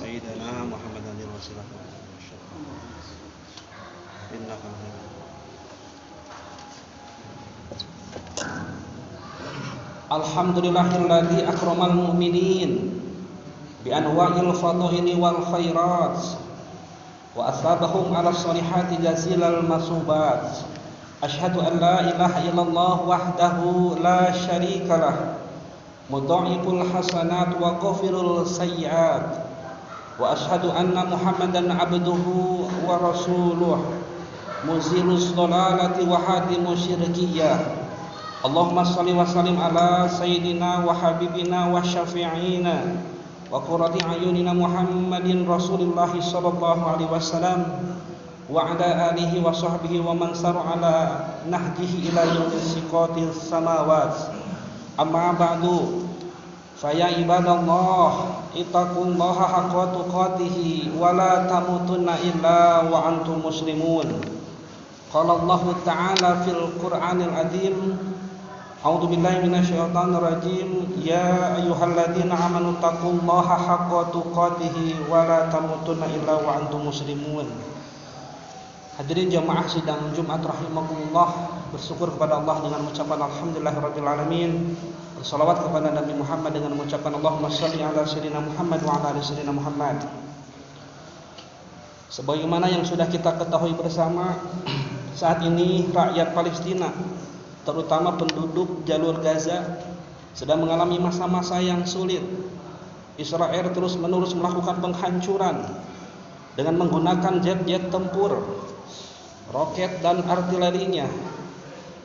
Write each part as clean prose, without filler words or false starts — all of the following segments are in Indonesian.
سيدنا محمد الوسيلة إنك Alhamdulillahilladzi akramal mu'minin bi anwa'il fadaili wal khairat wa asabahum 'ala sholihati jazilal masubat. Asyhadu an la ilaha illallah wahdahu la syarikalah mudha'iful hasanat wa ghafirul sayyi'at wa asyhadu anna Muhammadan 'abduhu wa rasuluh muzilus dhalalati wa hadimus syirkiyah. Allahumma shalli wa sallim ala sayyidina wa habibina wa syafi'ina wa qurrati ayunina Muhammadin Rasulillah sallallahu alaihi wasallam wa ala alihi wa sahbihi wa man sara ala nahjihi ila yaumil siqatis samawat. Amma ba'du, fa ya ibadallah ittaqullaha haqqa tuqatih wa la tamutunna illa wa antum muslimun. Qala Allah ta'ala fil Qur'anil azim, A'udzu billahi minasyaitonir rajim. Ya ayyuhalladzina amanu taqullaha haqqa tuqatih wa la tamutunna illa wa antum muslimun. Hadirin jamaah sidang Jumat rahimakumullah, bersyukur kepada Allah dengan mengucapkan alhamdulillahirabbil alamin. Shalawat kepada Nabi Muhammad dengan mengucapkan Allahumma shalli ala sayyidina Muhammad wa ala ali sayyidina Muhammad. Sebagaimana yang sudah kita ketahui bersama, saat ini rakyat Palestina, terutama penduduk jalur Gaza, sedang mengalami masa-masa yang sulit. Israel terus-menerus melakukan penghancuran dengan menggunakan jet-jet tempur, roket dan artilerinya,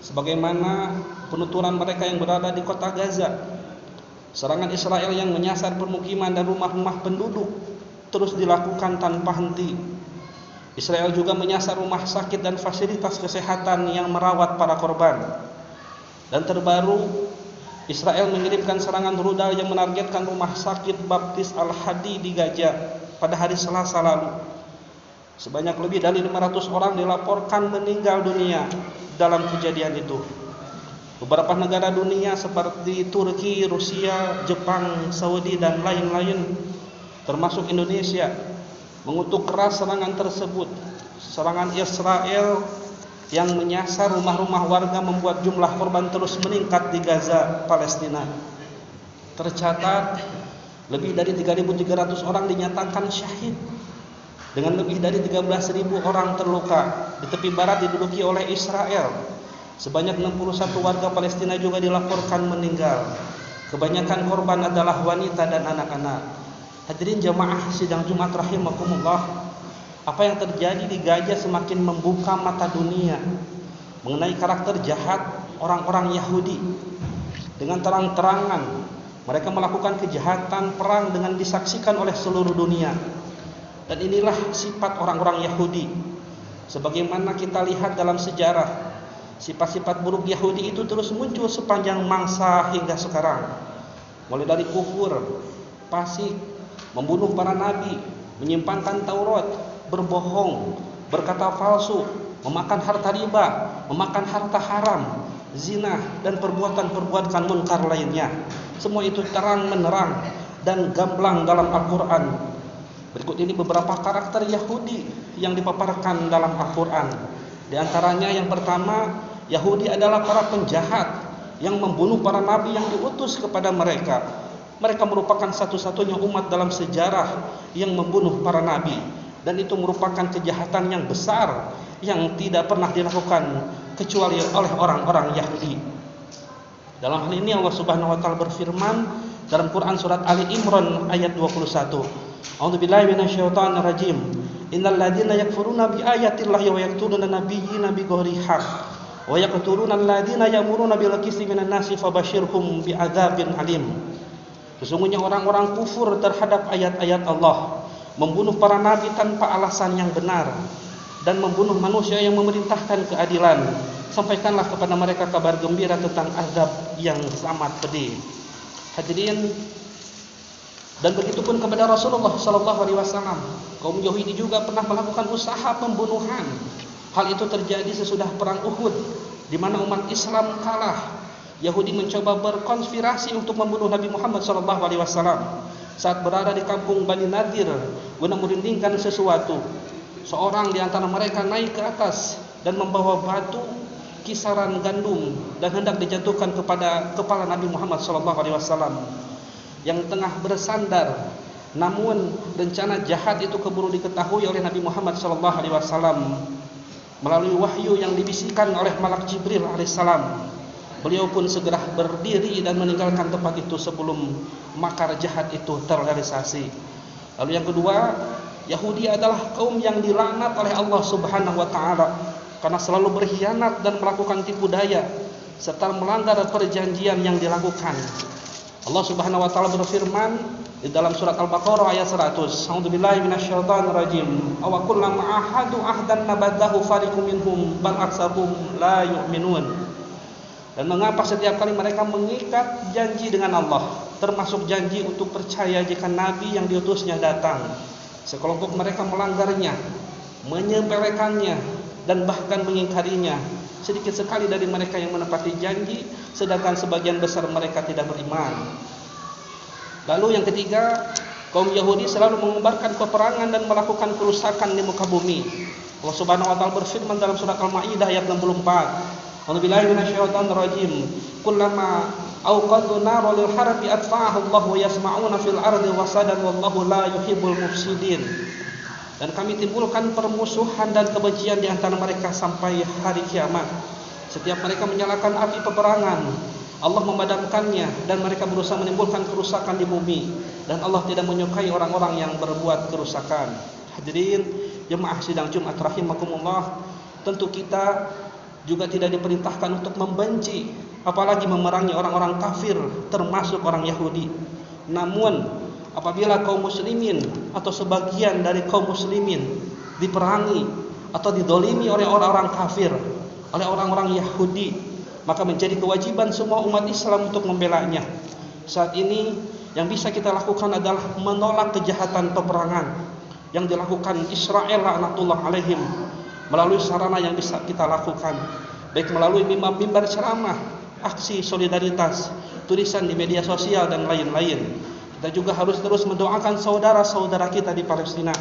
sebagaimana penuturan mereka yang berada di kota Gaza. Serangan Israel yang menyasar permukiman dan rumah-rumah penduduk terus dilakukan tanpa henti. Israel juga menyasar rumah sakit dan fasilitas kesehatan yang merawat para korban. Dan terbaru, Israel mengirimkan serangan rudal yang menargetkan rumah sakit Baptis Al-Hadi di Gaza pada hari Selasa lalu. Sebanyak lebih dari 500 orang dilaporkan meninggal dunia dalam kejadian itu. Beberapa negara dunia seperti Turki, Rusia, Jepang, Saudi dan lain-lain, termasuk Indonesia, mengutuk keras serangan tersebut. Serangan Israel yang menyasar rumah-rumah warga membuat jumlah korban terus meningkat di Gaza, Palestina. Tercatat lebih dari 3.300 orang dinyatakan syahid, dengan lebih dari 13.000 orang terluka. Di tepi barat diduduki oleh Israel. Sebanyak 61 warga Palestina juga dilaporkan meninggal. Kebanyakan korban adalah wanita dan anak-anak. Hadirin jamaah sidang Jumat rahimakumullah, apa yang terjadi di Gaza semakin membuka mata dunia mengenai karakter jahat orang-orang Yahudi. Dengan terang-terangan mereka melakukan kejahatan perang dengan disaksikan oleh seluruh dunia. Dan inilah sifat orang-orang Yahudi. Sebagaimana kita lihat dalam sejarah, sifat-sifat buruk Yahudi itu terus muncul sepanjang mangsa hingga sekarang. Mulai dari kufur, fasik, membunuh para nabi, menyimpankan Taurat, berbohong, berkata palsu, memakan harta riba, memakan harta haram, zina, dan perbuatan-perbuatan munkar lainnya. Semua itu terang menerang dan gamblang dalam Al-Quran. Berikut ini beberapa karakter Yahudi yang dipaparkan dalam Al-Quran. Di antaranya yang pertama, Yahudi adalah para penjahat yang membunuh para nabi yang diutus kepada mereka. Mereka merupakan satu-satunya umat dalam sejarah yang membunuh para nabi. Dan itu merupakan kejahatan yang besar yang tidak pernah dilakukan kecuali oleh orang-orang Yahudi. Dalam hal ini Allah Subhanahu wa taala berfirman dalam Quran surat Ali Imran ayat 21. A'udzubillahi minasyaitonir rajim. Innal ladzina yakfuruna bi ayatillahi wa yaqtuluna nabiyyina bighairi haqq wa yaqtuluna alladzina ya'muruna bil qisti minan nasi fabashshirhum bi'adzabin alim. Sesungguhnya orang-orang kufur terhadap ayat-ayat Allah, membunuh para nabi tanpa alasan yang benar, dan membunuh manusia yang memerintahkan keadilan. Sampaikanlah kepada mereka kabar gembira tentang azab yang amat pedih. Hadirin, dan begitupun kepada Rasulullah SAW. Kaum Yahudi juga pernah melakukan usaha pembunuhan. Hal itu terjadi sesudah perang Uhud, di mana umat Islam kalah. Yahudi mencoba berkonspirasi untuk membunuh Nabi Muhammad SAW. saat berada di kampung Bani Nadir guna merindingkan sesuatu. Seorang di antara mereka naik ke atas dan membawa batu kisaran gandum dan hendak dijatuhkan kepada kepala Nabi Muhammad SAW yang tengah bersandar. Namun rencana jahat itu keburu diketahui oleh Nabi Muhammad SAW melalui wahyu yang dibisikkan oleh malak Jibril alaihissalam. Beliau pun segera berdiri dan meninggalkan tempat itu sebelum makar jahat itu terrealisasi. Lalu yang kedua, Yahudi adalah kaum yang dilaknat oleh Allah Subhanahu wa taala karena selalu berkhianat dan melakukan tipu daya serta melanggar perjanjian yang dilakukan. Allah Subhanahu wa taala berfirman di dalam surat Al-Baqarah ayat 100. A'udzubillahi minasyaitonir rajim. Aw kullam ahadu ahdan nabadahu fariqum minhum bal aktsaruhum la yu'minun. Dan mengapa setiap kali mereka mengikat janji dengan Allah, termasuk janji untuk percaya jika Nabi yang diutusnya datang, sekelompok mereka melanggarnya, menyepelekannya, dan bahkan mengingkarinya. Sedikit sekali dari mereka yang menepati janji, sedangkan sebagian besar mereka tidak beriman. Lalu yang ketiga, kaum Yahudi selalu mengembarkan peperangan dan melakukan kerusakan di muka bumi. Allah Subhanahu wa taala berfirman dalam surat Al-Maidah ayat 64. A'udzubillahi minasyaitonir rajim. Kullama awqadu nara lil harbi atfa'ahu Allah wa yasma'una fil ardi wasadan wallahu la yuhibbul mufsidin. Dan kami timbulkan permusuhan dan kebencian di antara mereka sampai hari kiamat. Setiap mereka menyalakan api peperangan, Allah memadamkannya dan mereka berusaha menimbulkan kerusakan di bumi, dan Allah tidak menyukai orang-orang yang berbuat kerusakan. Hadirin jemaah sidang Jumat rahimakumullah, tentu kita juga tidak diperintahkan untuk membenci apalagi memerangi orang-orang kafir termasuk orang Yahudi. Namun apabila kaum muslimin atau sebagian dari kaum muslimin diperangi atau didolimi oleh orang-orang kafir, oleh orang-orang Yahudi, maka menjadi kewajiban semua umat Islam untuk membelanya. Saat ini yang bisa kita lakukan adalah menolak kejahatan peperangan yang dilakukan Israel laknatullah alaihim melalui sarana yang bisa kita lakukan, baik melalui mimbar ceramah, aksi solidaritas, tulisan di media sosial dan lain-lain. Kita juga harus terus mendoakan saudara-saudara kita di Palestina.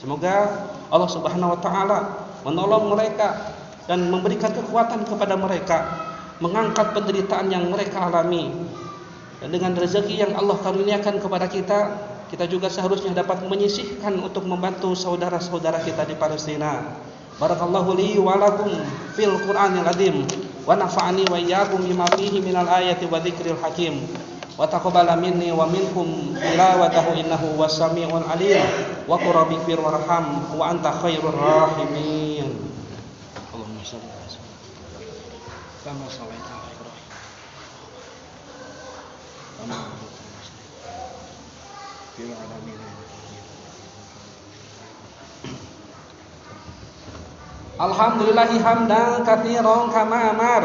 Semoga Allah Subhanahu wa taala menolong mereka dan memberikan kekuatan kepada mereka mengangkat penderitaan yang mereka alami. Dan dengan rezeki yang Allah karuniakan kepada kita, kita juga seharusnya dapat menyisihkan untuk membantu saudara-saudara kita di Palestina. Barakallahu li wa lakum fil Qur'anil azim wa nafa'ani wa iyyakum bima fihi minal ayati wa dzikril hakim wa taqabbala minni wa minkum tilawatahu innahu was-sami'ul alim wa qur rabbi fir warham wa anta khairur rahimin. Allahumma shalli ala sayyidina kama shallaita ala Ibrahim kama fil alamin. Alhamdulillahi hamdan katsiran kama amar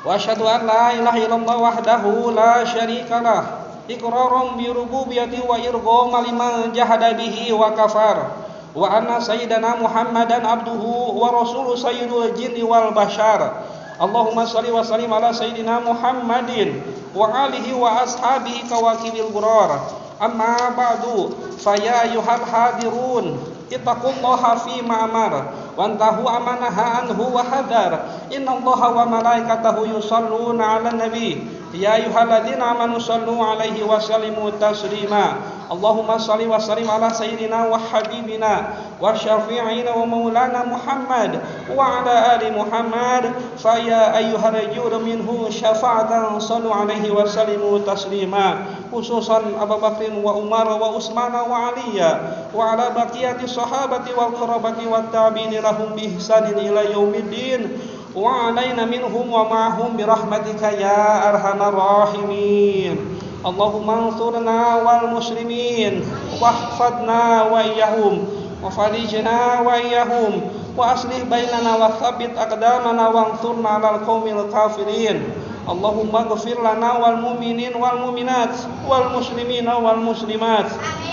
wa asyhadu an la ilaha illallah wahdahu la syarikalah iqraran bi rububiyyati wa irghaman liman jahada bihi wa kafar wa anna sayyidana Muhammadan abduhu wa rasuluhu sayyidul jinni wal bashar. Allahumma shalli wa sallim ala sayyidina Muhammadin wa alihi wa ashabihi kawakibil ghurar. Amma ba'du fa ya ayyuhal hadirun ittaqullaha fi ma amara wantahu amanaha anhu wa hadar. Innallaha wa malaikatahu yusholluna 'alan nabi ya ayyuhalladzina amanu shallu 'alaihi wa sallimu taslima. Allahumma shalli wa sallim ala sayyidina wa habibina wa syafi'ina wa maulana Muhammad wa ala ali Muhammad fa ya ayyuharajul minhu syafa'atan shallu 'alaihi wa sallimu taslima. Khususan Abu Bakrin wa Umar wa Utsman wa Aliya wa ala baqiyati sahabati wal qarabati wat tabi'in lahum bi ihsanin ila yaumiddin wa alaina minhum wa ma'hum bi rahmatika ya arhamar rahimin. Allahumma ansurna wal muslimin wahfadna wa iyyahum wa farijna wa iyyahum wa aslih bainana wa tsabbit aqdamana wa ansurna 'alal qaumil kafirin. Allahumma ighfir lana wal mu'minin wal mu'minat wal muslimina wal muslimat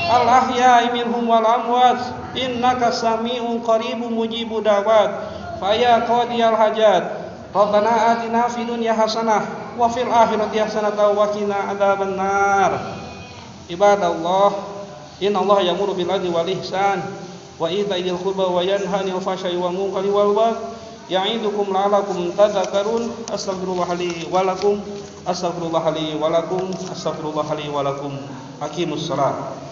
al ahya'i minhum wal amwat innaka sami'un qaribun mujibu da'wat fa ya qadiyal hajat. Rabbana atina fid dunya hasanah wa fil akhirati hasanah wa qina adzabannar. Ibadallah, innallaha ya'muru bil 'adli wal ihsan wa ita'i dzil qurba wa yanha 'anil fahsya'i wal munkari wal baghi ya'idukum la'allakum tadhakkarun. Astaghfirullah li wa lakum, astaghfirullah li wa lakum, astaghfirullah li wa lakum. Aqimus shalah.